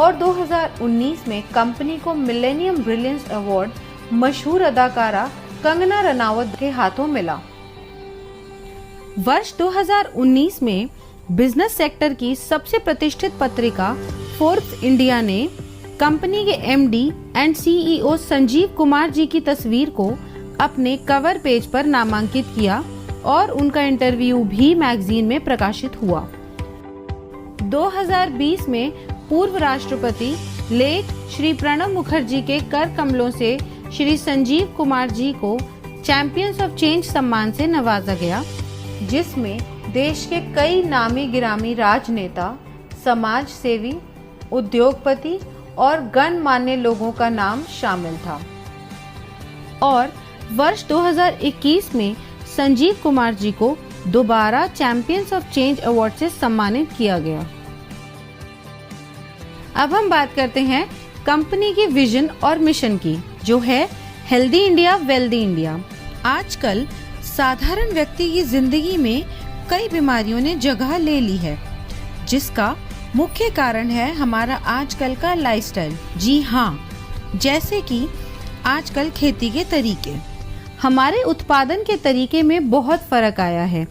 और 2019 में कंपनी को मिलेनियम ब्रिलियंस अवार्ड मशहूर अदाकारा कंगना रनावत के हाथों मिला। वर्ष 2019 में बिजनेस सेक्टर की सबसे प्रतिष्ठित पत्रिका फोर्ब्स इंडिया ने कंपनी के MD and CEO Sanjeev Kumar ji की तस्वीर को अपने कवर पेज पर नामांकित किया और उनका इंटरव्यू भी मैगजीन में प्रकाशित हुआ। 2020 में पूर्व राष्ट्रपति लेट श्री प्रणब मुखर्जी के कर कमलों से श्री संजीव कुमार जी को चैंपियंस ऑफ चेंज सम्मान से नवाजा गया, जिसमें देश के कई नामी गिरामी राजनेता, समाज सेवी, उद्योगपति और गणमान्य लोगों का नाम शामिल था। और वर्ष 2021 में संजीव कुमार जी को दोबारा चैंपियंस ऑफ चेंज अवार्ड से सम्मानित किया गया। अब हम बात करते हैं कंपनी की विजन और मिशन की, जो है हेल्दी इंडिया वेल्दी इंडिया। आजकल साधारण व्यक्ति की जिंदगी में कई बीमारियों ने जगह ले ली है, जिसका मुख्य कारण है हमारा आजकल का लाइफस्टाइल। जी हाँ, जैसे कि आजकल खेती के तरीके, हमारे उत्पादन के तरीके में बहुत फर्क आया है।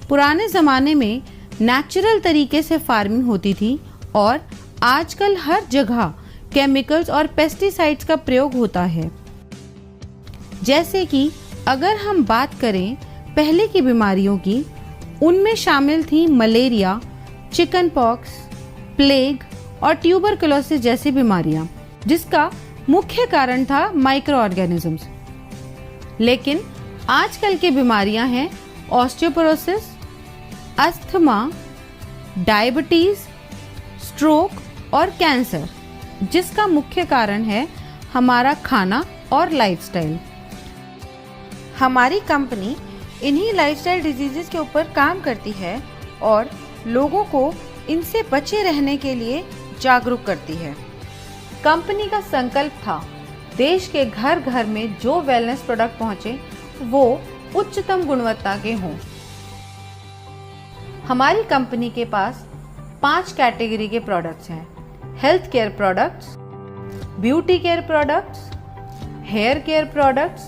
पुराने ज़माने में नेचुरल तरीके से फार्मिंग होती थी और आजकल हर जगह केमिकल्स और पेस्टिसाइड्स का प्रयोग होता है। जैसे कि अगर हम बात करें पहले की बीमारियों की, उनमें शामिल थी मलेरिया, चिकन पॉक्स, प्लेग और ट्यूबरकुलोसिस जैसी बीमारियां, जिसका मुख्य कारण था माइक्रो ऑर्गेनिजम्स। लेकिन आजकल की बीमारियां हैं ऑस्टियोपोरोसिस, अस्थमा, डायबिटीज, स्ट्रोक और कैंसर, जिसका मुख्य कारण है हमारा खाना और लाइफस्टाइल। हमारी कंपनी इन्हीं लाइफस्टाइल डिजीजेस के ऊपर काम करती है और लोगों को इनसे बचे रहने के लिए जागरूक करती है। कंपनी का संकल्प था देश के घर घर में जो वेलनेस प्रोडक्ट पहुंचे वो उच्चतम गुणवत्ता के हों। हमारी कंपनी के पास 5 कैटेगरी के प्रोडक्ट्स हैं: health care products, beauty care products, hair care products,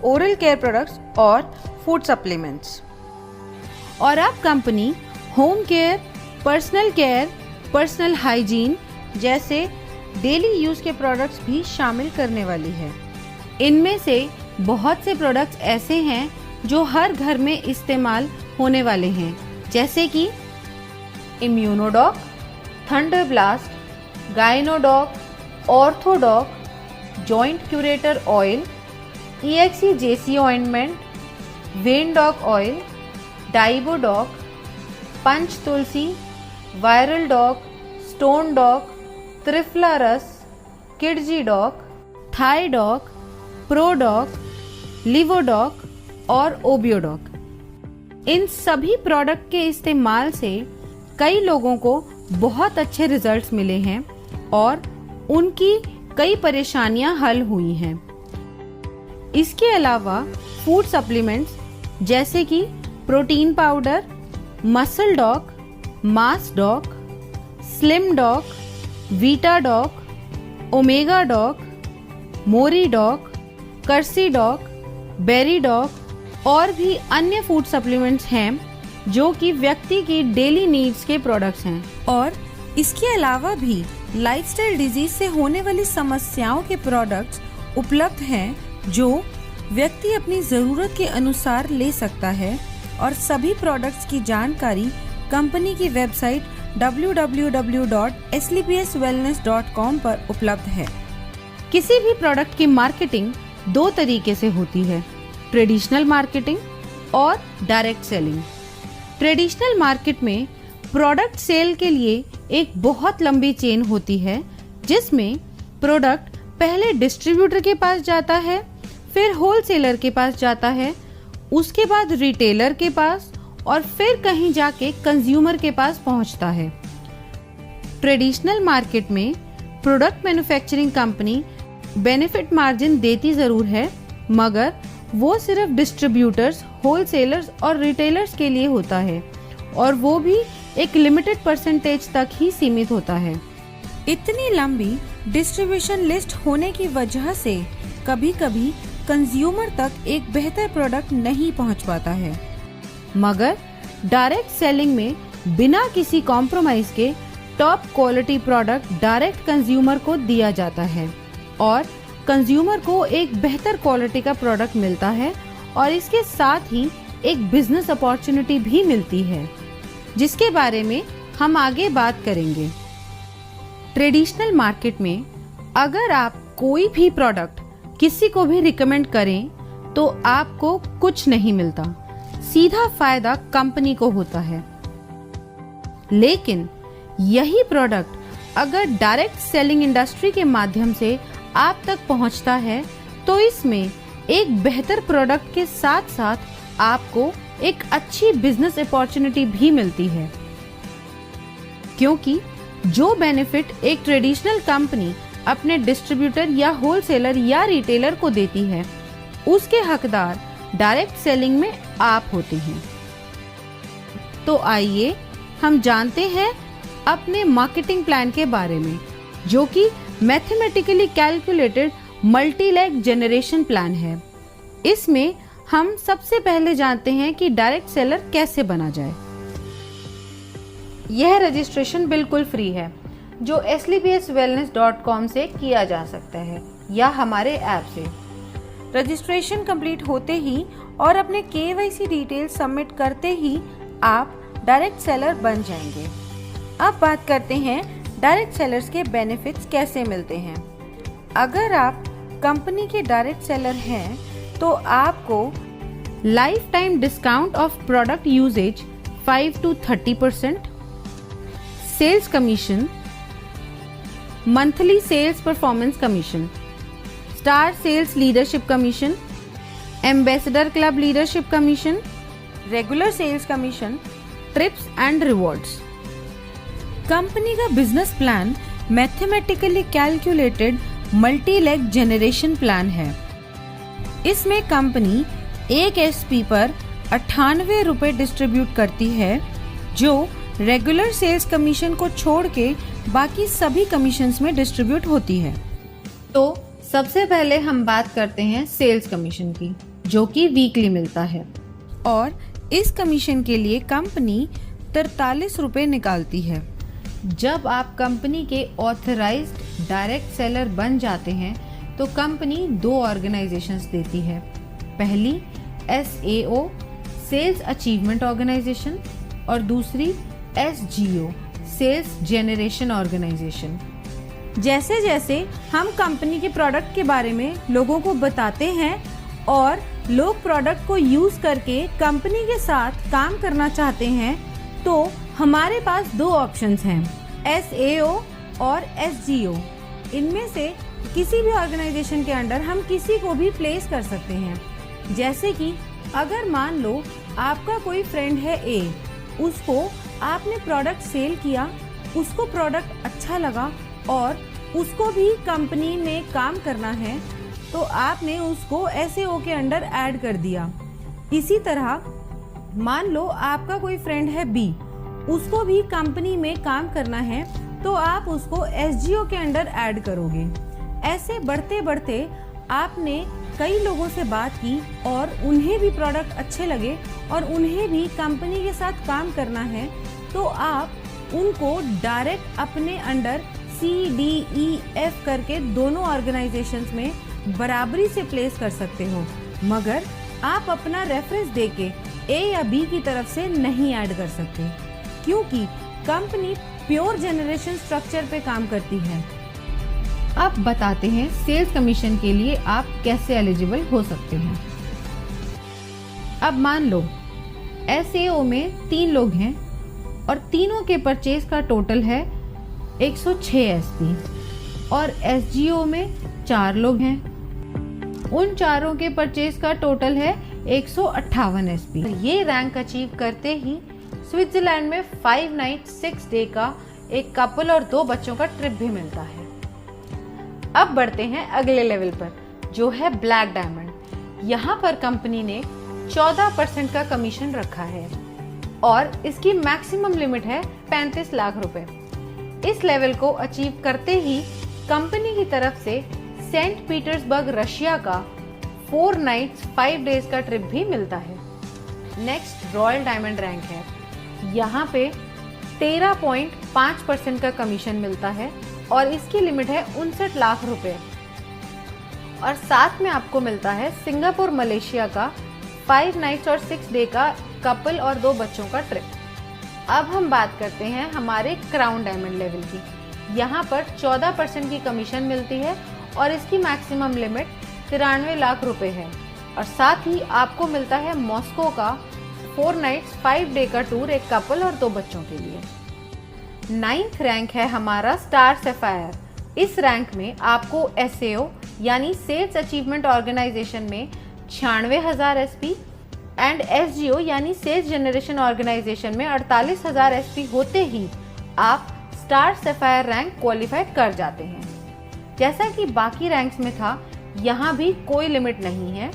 oral care products और फूड सप्लीमेंट्स। और अब कंपनी home care, personal care, personal hygiene जैसे डेली यूज के प्रोडक्ट्स भी शामिल करने वाली है। इनमें से बहुत से प्रोडक्ट्स ऐसे हैं जो हर घर में इस्तेमाल होने वाले हैं, जैसे कि Immunodoc, thunder blast, Gynodoc, Orthodoc, joint curator oil, EXE-JC ointment, Vendoc oil, Diabodoc, Panch Tulsi, viral doc, stone doc, Triphala ras, Kidzy doc, Thai doc, Prodoc, Livodoc और ओबियोडॉक। इन सभी प्रोडक्ट के इस्तेमाल से कई लोगों को बहुत अच्छे रिजल्ट्स मिले हैं और उनकी कई परेशानियां हल हुई हैं। इसके अलावा फूड सप्लीमेंट्स जैसे कि protein powder, muscle doc, mass doc, slim doc, vita doc, omega doc, Mori doc, Kursi doc, berry doc और भी अन्य फूड सप्लीमेंट्स हैं जो कि व्यक्ति की डेली नीड्स के प्रोडक्ट्स हैं। और इसके अलावा भी लाइफस्टाइल डिजीज से होने वाली समस्याओं के प्रोडक्ट्स उपलब्ध हैं जो व्यक्ति अपनी ज़रूरत के अनुसार ले सकता है। और सभी प्रोडक्ट्स की जानकारी कंपनी की वेबसाइट www.slpswellness.com पर उपलब्ध है। किसी भी प्रोडक्ट की मार्केटिंग 2 तरीके से होती है, ट्रेडिशनल मार्केटिंग और डायरेक्ट सेलिंग। ट्रेडिशनल मार्केट में प्रोडक्ट सेल के लिए एक बहुत लंबी चेन होती है, जिसमें प्रोडक्ट पहले डिस्ट्रीब्यूटर के पास जाता है, फिर होलसेलर के पास जाता है, उसके बाद रिटेलर के पास और फिर कहीं जाके कंज्यूमर के पास पहुंचता है। ट्रेडिशनल मार्केट में product manufacturing company benefit margin देती ज़रूर है, मगर वो सिर्फ डिस्ट्रीब्यूटर्स, होलसेलर्स और रिटेलर्स के लिए होता है और वो भी एक लिमिटेड परसेंटेज तक ही सीमित होता है। इतनी लंबी डिस्ट्रीब्यूशन लिस्ट होने की वजह से कभी-कभी कंज्यूमर तक एक बेहतर प्रोडक्ट नहीं पहुंच पाता है। मगर डायरेक्ट सेलिंग में बिना किसी कॉम्प्रोमाइज के top quality product direct consumer को दिया जाता है और कंज्यूमर को एक बेहतर क्वालिटी का प्रोडक्ट मिलता है और इसके साथ ही एक बिजनेस अपॉर्चुनिटी भी मिलती है, जिसके बारे में हम आगे बात करेंगे। ट्रेडिशनल मार्केट में अगर आप कोई भी प्रोडक्ट किसी को भी रिकमेंड करें तो आपको कुछ नहीं मिलता, सीधा फायदा कंपनी को होता है। लेकिन यही प्रोडक्ट अगर डायरेक्ट सेलिंग इंडस्ट्री के माध्यम से आप तक पहुंचता है तो इसमें एक बेहतर प्रोडक्ट के साथ साथ आपको एक अच्छी बिजनेस अपॉर्चुनिटी भी मिलती है, क्योंकि जो बेनिफिट एक ट्रेडिशनल कंपनी अपने डिस्ट्रीब्यूटर या होलसेलर या रिटेलर को देती है, उसके हकदार डायरेक्ट सेलिंग में आप होते हैं। तो आइए हम जानते हैं अपने मार्केटिंग प्लान के बारे में, जो कि mathematically calculated multi leg generation plan है। इसमें हम सबसे पहले जानते हैं कि डायरेक्ट सेलर कैसे बना जाए। यह रजिस्ट्रेशन बिल्कुल फ्री है, जो slbswellness.com से किया जा सकता है या हमारे ऐप से। रजिस्ट्रेशन कंप्लीट होते ही और अपने KYC डिटेल सबमिट करते ही आप डायरेक्ट सेलर बन जाएंगे। अब बात करते हैं डायरेक्ट सेलर्स के बेनिफिट्स कैसे मिलते हैं। अगर आप कंपनी के डायरेक्ट सेलर हैं तो आपको life time discount of product usages 5 to 30%, sales commission, monthly sales performance commission, star sales leadership commission, ambassador club leadership commission, regular sales commission, trips and rewards. Company का business plan mathematically calculated multi leg generation plan है। इसमें company एक SP पर 98 रुपए distribute करती है, जो regular sales commission को छोड़ के बाकी सभी कमीशंस में डिस्ट्रीब्यूट होती है। तो सबसे पहले हम बात करते हैं सेल्स कमीशन की, जो कि वीकली मिलता है। और इस कमीशन के लिए कंपनी 43 रुपए निकालती है। जब आप कंपनी के ऑथराइज्ड डायरेक्ट सेलर बन जाते हैं तो कंपनी 2 ऑर्गेनाइजेशंस देती है। पहली SAO सेल्स अचीवमेंट ऑर्गेनाइजेशन और दूसरी SGO सेल्स जेनरेशन ऑर्गेनाइजेशन। जैसे जैसे हम कंपनी के प्रोडक्ट के बारे में लोगों को बताते हैं और लोग प्रोडक्ट को यूज करके कंपनी के साथ काम करना चाहते हैं, तो हमारे पास 2 ऑप्शंस हैं, SAO और SGO। इनमें से किसी भी ऑर्गेनाइजेशन के अंडर हम किसी को भी प्लेस कर सकते हैं। जैसे कि अगर मान लो आपका कोई फ्रेंड है A, उसको आपने प्रोडक्ट सेल किया, उसको प्रोडक्ट अच्छा लगा और उसको भी कंपनी में काम करना है, तो आपने उसको SAO के अंडर ऐड कर दिया। इसी तरह मान लो आपका कोई फ्रेंड है B, उसको भी कंपनी में काम करना है, तो आप उसको SGO के अंडर ऐड करोगे। ऐसे बढ़ते बढ़ते आपने कई लोगों से बात की और उन्हें भी प्रोडक्ट अच्छे लगे और उन्हें भी कंपनी के साथ काम करना है, तो आप उनको डायरेक्ट अपने अंडर CDEF करके दोनों ऑर्गेनाइजेशंस में बराबरी से प्लेस कर सकते हो, मगर आप अपना रेफरेंस देके A या B की तरफ से नहीं ऐड कर सकते, क्योंकि कंपनी प्योर जनरेशन स्ट्रक्चर पे काम करती है। अब बताते हैं सेल्स कमीशन के लिए आप कैसे एलिजिबल हो सकते हैं। अब मान लो SAO में 3 लोग हैं और तीनों के परचेज का टोटल है 106 SP और SGO में 4 लोग हैं, उन चारों के परचेज का टोटल है 158 SP। ये रैंक अचीव करते ही स्विट्जरलैंड में 5 नाइट 6 डे का एक कपल और 2 बच्चों का ट्रिप भी मिलता है। अब बढ़ते हैं अगले लेवल पर, जो है ब्लैक डायमंड। यहाँ पर कंपनी ने 14% का कमीशन रखा है और इसकी मैक्सिमम लिमिट है 35 लाख रुपए। इस लेवल को अचीव करते ही कंपनी की तरफ से सेंट पीटर्सबर्ग रशिया का 4 नाइट्स 5 डेज का ट्रिप भी मिलता है। नेक्स्ट रॉयल डायमंड रैंक है। यहाँ पे 13.5% का कमीशन मिलता है और इसकी लिमिट है 59 लाख रुपए। और साथ में आपको मिलता है सिंगापुर मलेशिया का 5 नाइट्स और 6 डे का कपल और 2 बच्चों का ट्रिप। अब हम बात करते हैं हमारे क्राउन डायमंड लेवल की। यहाँ पर 14% की कमीशन मिलती है और इसकी मैक्सिमम लिमिट 93 लाख रुपए है। और साथ ही आपको मिलता है मॉस्को का 4 नाइट्स 5 डे का टूर एक कपल और 2 बच्चों के लिए। 9th रैंक है हमारा स्टार सैफायर। इस रैंक में आपको SAO यानी सेल्स अचीवमेंट ऑर्गेनाइजेशन में 96,000 SP एंड SGO यानी सेल्स जनरेशन ऑर्गेनाइजेशन में 48,000 SP होते ही आप स्टार सैफायर रैंक क्वालिफाई कर जाते हैं। जैसा कि बाकी रैंक्स में था, यहाँ भी कोई लिमिट नहीं है,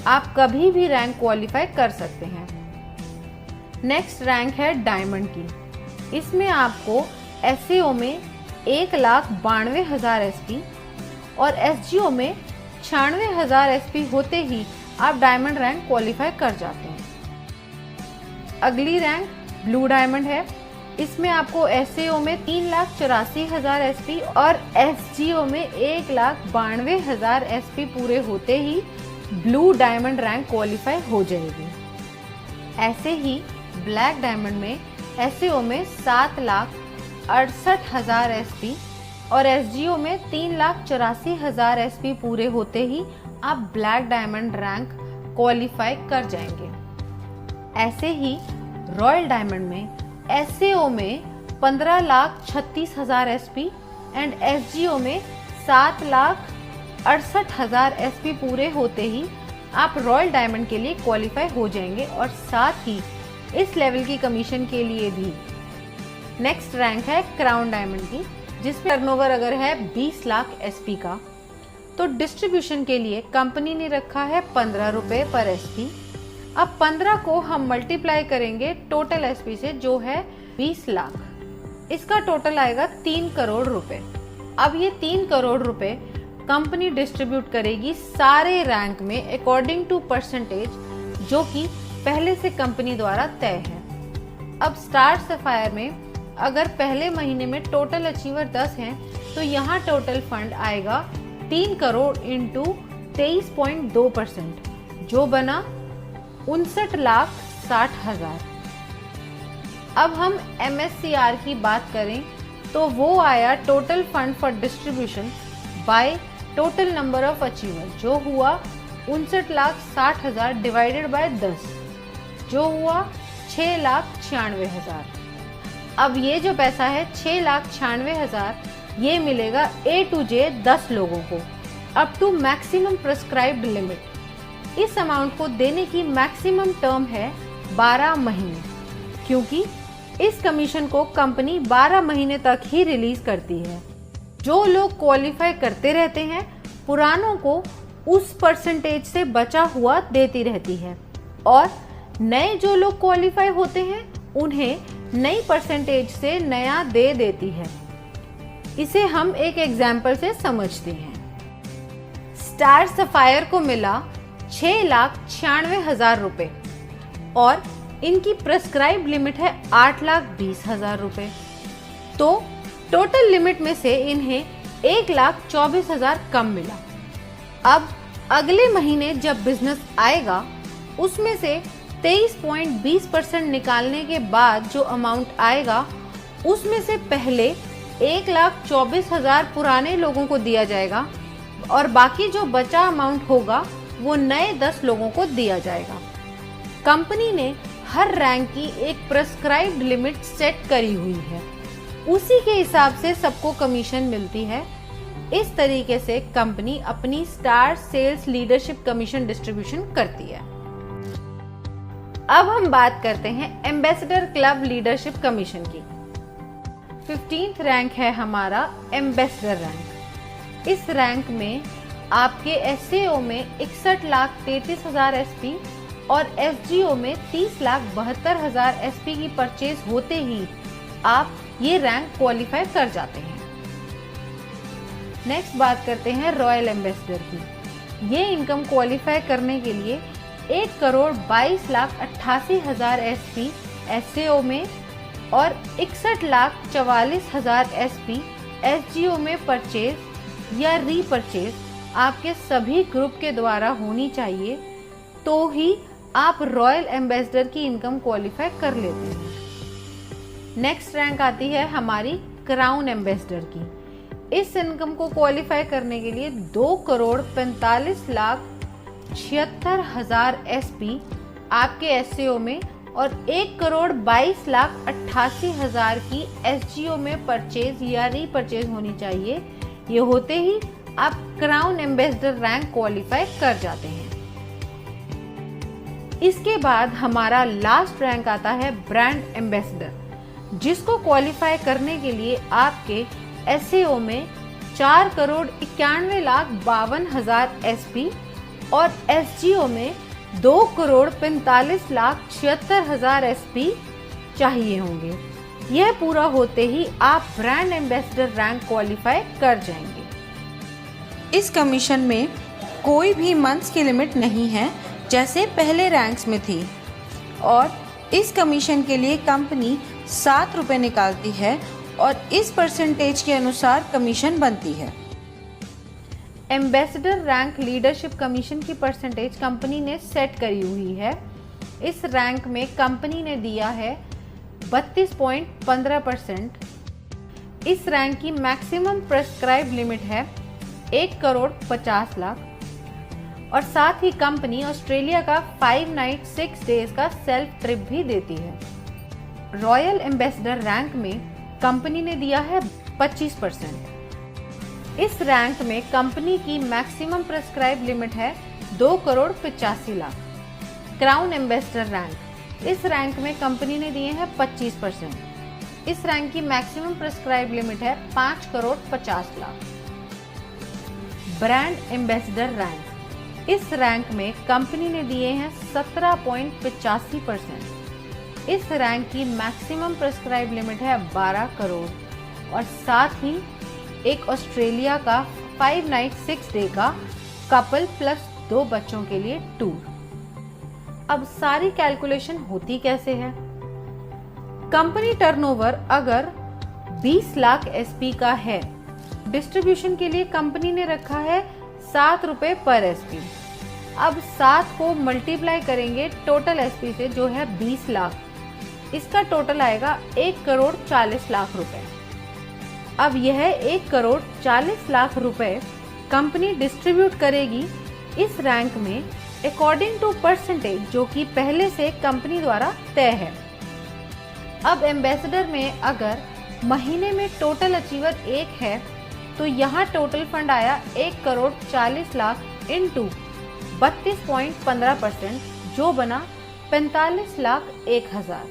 आप कभी भी रैंक क्वालिफाई कर सकते हैं। नेक्स्ट रैंक है डायमंड की। इसमें आपको SAO में 1,92,000 SP और SGO में 96,000 SP होते ही आप डायमंड रैंक क्वालिफाई कर जाते हैं। अगली रैंक ब्लू डायमंड है। इसमें आपको SAO में 3,84,000 SP और SGO में 1,92,000 SP पूरे होते ही ब्लू डायमंड रैंक क्वालिफाई हो जाएगी। ऐसे ही ब्लैक डायमंड में SAO में 7,68,000 SP और SGO में 3,84,000 SP पूरे होते ही आप ब्लैक डायमंड रैंक क्वालिफाई कर जाएंगे। ऐसे ही रॉयल डायमंड में SAO में 15,36,000 SP एंड SGO में 7,68,000 SP पूरे होते ही आप रॉयल डायमंड के लिए क्वालिफाई हो जाएंगे और साथ ही इस लेवल की कमीशन के लिए भी। नेक्स्ट रैंक है क्राउन डायमंड की, जिसमें टर्नओवर अगर है 20 लाख SP का, तो डिस्ट्रीब्यूशन के लिए कंपनी ने रखा है 15 रुपए पर SP। अब 15 को हम मल्टीप्लाई करेंगे टोटल SP से, जो है 20 लाख। इसका टोटल आएगा 3 करोड़ रुपए। अब ये 3 करोड़ रुपए कंपनी डिस्ट्रीब्यूट करेगी सारे रैंक में अकॉर्डिंग टू परसेंटेज, जो कि पहले से कंपनी द्वारा तय है। अब स्टार सैफायर में अगर पहले महीने में टोटल अचीवर 10 हैं, तो यहाँ टोटल फंड आएगा 3 करोड़ इंटू 23.2%, जो बना 59,60,000। अब हम MSCR की बात करें तो वो आया total fund for distribution by total number of achiever, जो हुआ 59,60,000 डिवाइडेड बाय 10, जो हुआ 6,96,000। अब ये जो पैसा है 6,96,000 ये मिलेगा A to J 10 लोगों को up to maximum prescribed limit. इस अमाउंट को देने की मैक्सिमम टर्म है 12 महीने, क्योंकि इस कमीशन को कंपनी 12 महीने तक ही रिलीज करती है। जो लोग क्वालिफाई करते रहते हैं, पुरानों को उस परसेंटेज से बचा हुआ देती रहती है और नए जो लोग क्वालिफाई होते हैं उन्हें नई परसेंटेज से नया दे देती है। इसे हम एक एग्जाम्पल से समझते हैं। स्टार सफायर को मिला 6,96,000 रुपए और इनकी प्रेस्क्राइब लिमिट है 8,20,000 रुपए, तो टोटल लिमिट में से इन्हें 1,24,000 कम मिला। अब अगले महीने जब बिजनेस आएगा, उसमें से 23.20% निकालने के बाद जो अमाउंट आएगा, उसमें से पहले 1,24,000 पुराने लोगों को दिया जाएगा और बाकी जो बचा अमाउंट होगा वो नए 10 लोगों को दिया जाएगा। कंपनी ने हर रैंक की एक प्रेस्क्राइब्ड लिमिट सेट करी हुई है, उसी के हिसाब से सबको कमीशन मिलती है। इस तरीके से कंपनी अपनी star sales leadership commission distribution करती है। अब हम बात करते हैं एम्बेसडर क्लब लीडरशिप कमीशन की। 15th रैंक है हमारा एम्बेसडर रैंक। इस रैंक में आपके SAO में 61,33,000 SP और SGO में 30,72,000 SP की परचेज होते ही आप ये रैंक क्वालिफाई कर जाते हैं। नेक्स्ट बात करते हैं रॉयल एम्बेसडर की। ये इनकम क्वालिफाई करने के लिए 1,22,88,000 SP SAO में और 61,44,000 SP SGO में परचेज या रीपरचेज आपके सभी ग्रुप के द्वारा होनी चाहिए, तो ही आप रॉयल एम्बेसडर की इनकम क्वालिफाई कर लेते हैं। नेक्स्ट रैंक आती है हमारी क्राउन एम्बेसडर की। इस इनकम को क्वालिफाई करने के लिए 2,45,76,000 SP आपके SAO में और 1,22,88,000 की SGO में परचेज या रीपरचेज होनी चाहिए। ये होते ही आप क्राउन एम्बेसडर रैंक क्वालिफाई कर जाते हैं। इसके बाद हमारा लास्ट रैंक आता है ब्रांड एम्बेसडर, जिसको क्वालिफाई करने के लिए आपके SAO में 4,91,52,000 SP और SGO में 2,45,76,000 SP चाहिए होंगे। यह पूरा होते ही आप ब्रांड एम्बेसडर रैंक क्वालिफाई कर जाएंगे। इस कमीशन में कोई भी मंथ्स की लिमिट नहीं है जैसे पहले रैंक्स में थी, और इस कमीशन के लिए कंपनी 7 रुपये निकालती है और इस परसेंटेज के अनुसार कमीशन बनती है। एम्बेसडर रैंक लीडरशिप कमीशन की परसेंटेज कंपनी ने सेट करी हुई है। इस रैंक में कंपनी ने दिया है 32.15%। इस रैंक की मैक्सिमम प्रेस्क्राइब लिमिट है 1,50,00,000 और साथ ही कंपनी ऑस्ट्रेलिया का 5 नाइट 6 डेज का सेल्फ ट्रिप भी देती है। रॉयल एम्बेसडर रैंक में कंपनी ने दिया है 25%। इस रैंक में कंपनी की मैक्सिमम प्रेस्क्राइब लिमिट है 2,85,00,000। क्राउन एम्बेसडर रैंक, इस रैंक में कंपनी ने दिए हैं 25%। इस रैंक की मैक्सिमम प्रेस्क्राइब लिमिट है 5,50,00,000। ब्रांड एम्बेसडर रैंक, इस रैंक में कंपनी ने दिए हैं 17.85%। इस रैंक की मैक्सिमम प्रेस्क्राइब लिमिट है 12 करोड़ और साथ ही एक ऑस्ट्रेलिया का 5 नाइट 6 डे का कपल प्लस 2 बच्चों के लिए टूर। अब सारी कैलकुलेशन होती कैसे है? कंपनी टर्नओवर अगर 20 लाख SP का है, डिस्ट्रीब्यूशन के लिए कंपनी ने रखा है 7 रुपए पर SP। अब 7 को मल्टीप्लाई करेंगे टोटल SP से जो है 20 लाख, इसका टोटल आएगा 1,40,00,000 रुपए। अब यह 1,40,00,000 रुपए कंपनी डिस्ट्रीब्यूट करेगी इस रैंक में अकॉर्डिंग टू परसेंटेज, जो कि पहले से कंपनी द्वारा तय है। अब एम्बेसडर में अगर महीने में टोटल अचीवर 1 है तो यहाँ टोटल फंड आया 1,40,00,000 इंटू 32.15% जो बना 45,01,000।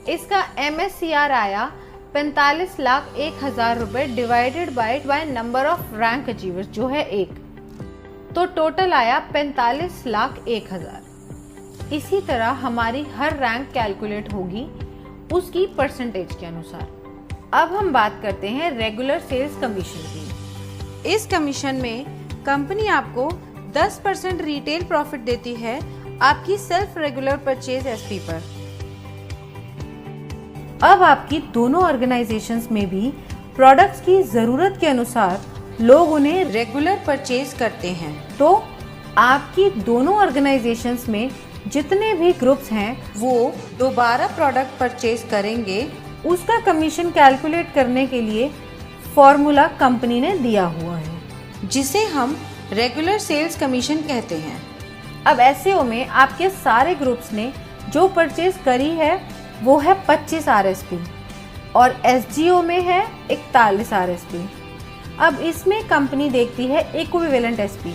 इसका MSCR आया 45,01,000 रुपए divided by number of rank achievers जो है 1, तो टोटल आया 45,01,000। इसी तरह हमारी हर रैंक कैलकुलेट होगी उसकी परसेंटेज के अनुसार। अब हम बात करते हैं रेगुलर सेल्स कमीशन की। इस कमीशन में कंपनी आपको 10% रिटेल प्रॉफिट देती है आपकी सेल्फ रेगुलर परचेज SP पर। अब आपकी दोनों ऑर्गेनाइजेशंस में भी प्रोडक्ट्स की ज़रूरत के अनुसार लोग उन्हें रेगुलर परचेज करते हैं, तो आपकी दोनों ऑर्गेनाइजेशंस में जितने भी ग्रुप्स हैं वो दोबारा प्रोडक्ट परचेज करेंगे। उसका कमीशन कैलकुलेट करने के लिए फॉर्मूला कंपनी ने दिया हुआ है, जिसे हम रेगुलर सेल्स कमीशन कहते हैं। अब SAO में आपके सारे ग्रुप्स ने जो परचेज करी है वो है 25 RSP और SGO में है 41 RSP। अब इसमें कंपनी देखती है इक्विवेलेंट SP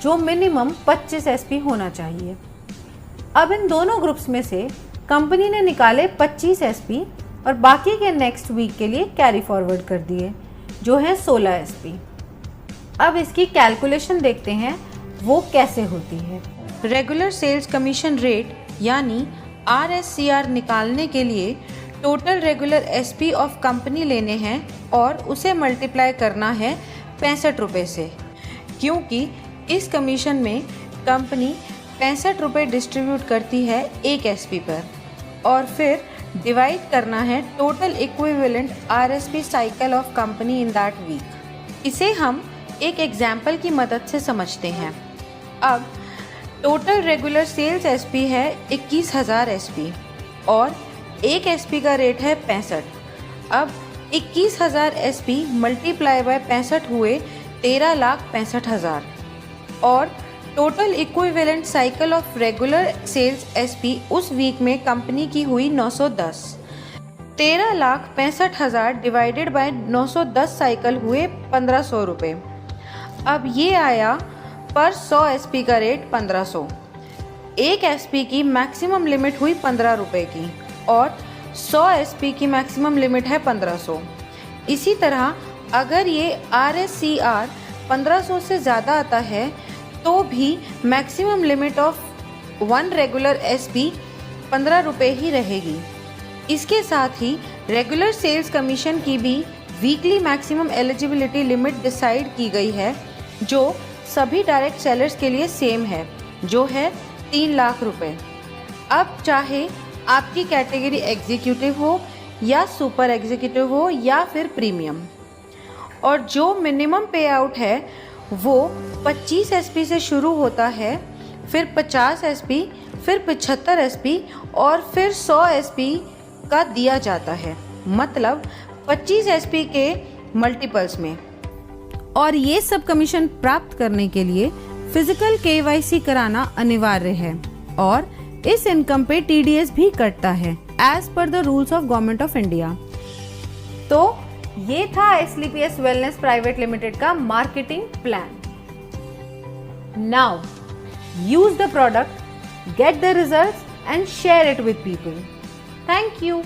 जो मिनिमम 25 SP होना चाहिए। अब इन दोनों ग्रुप्स में से कंपनी ने निकाले 25 SP और बाकी के नेक्स्ट वीक के लिए कैरी फॉरवर्ड कर दिए जो है 16 SP। अब इसकी कैलकुलेशन देखते हैं वो कैसे होती है। रेगुलर सेल्स कमीशन रेट यानी RSCR निकालने के लिए total regular SP of company लेने हैं और उसे मल्टीप्लाई करना है 65 रुपये से, क्योंकि इस कमीशन में कंपनी 65 रुपये डिस्ट्रीब्यूट करती है एक एसपी पर, और फिर डिवाइड करना है total equivalent RSP cycle of company in that week. इसे हम एक एग्जाम्पल की मदद से समझते हैं। अब टोटल रेगुलर सेल्स एसपी है 21,000 एसपी और एक एसपी का रेट है 65। अब 21,000 एसपी मल्टीप्लाई बाय 65 हुए 13,65,000 और total equivalent cycle of regular sales SP उस वीक में कंपनी की हुई 910। 13,65,000 डिवाइडेड बाय 910 साइकिल हुए 1,500 रुपये। अब ये आया पर 100 एसपी का रेट 1,500। एक एसपी की मैक्सिमम लिमिट हुई 15 रुपये की और 100 एसपी की मैक्सिमम लिमिट है 1,500। इसी तरह अगर ये RSCR 1,500 से ज़्यादा आता है तो भी maximum limit of 1 regular SP 15 रुपये ही रहेगी। इसके साथ ही रेगुलर सेल्स कमीशन की भी weekly maximum eligibility limit decide की गई है, जो सभी डायरेक्ट सेलर्स के लिए सेम है, जो है 3 लाख रुपए। अब चाहे आपकी कैटेगरी एग्जीक्यूटिव हो या सुपर एग्जीक्यूटिव हो या फिर प्रीमियम, और जो मिनिमम पे आउट है वो 25 एसपी से शुरू होता है, फिर 50 एसपी, फिर 75 एसपी और फिर 100 एसपी का दिया जाता है, मतलब 25 एसपी के मल्टीपल्स में। और ये सब कमीशन प्राप्त करने के लिए फिजिकल KYC कराना अनिवार्य है और इस इनकम पे TDS भी कटता है as per the rules of government of India. तो ये था SLPS वेलनेस प्राइवेट लिमिटेड का marketing plan. Now use the product, get the results and share it with people. Thank you.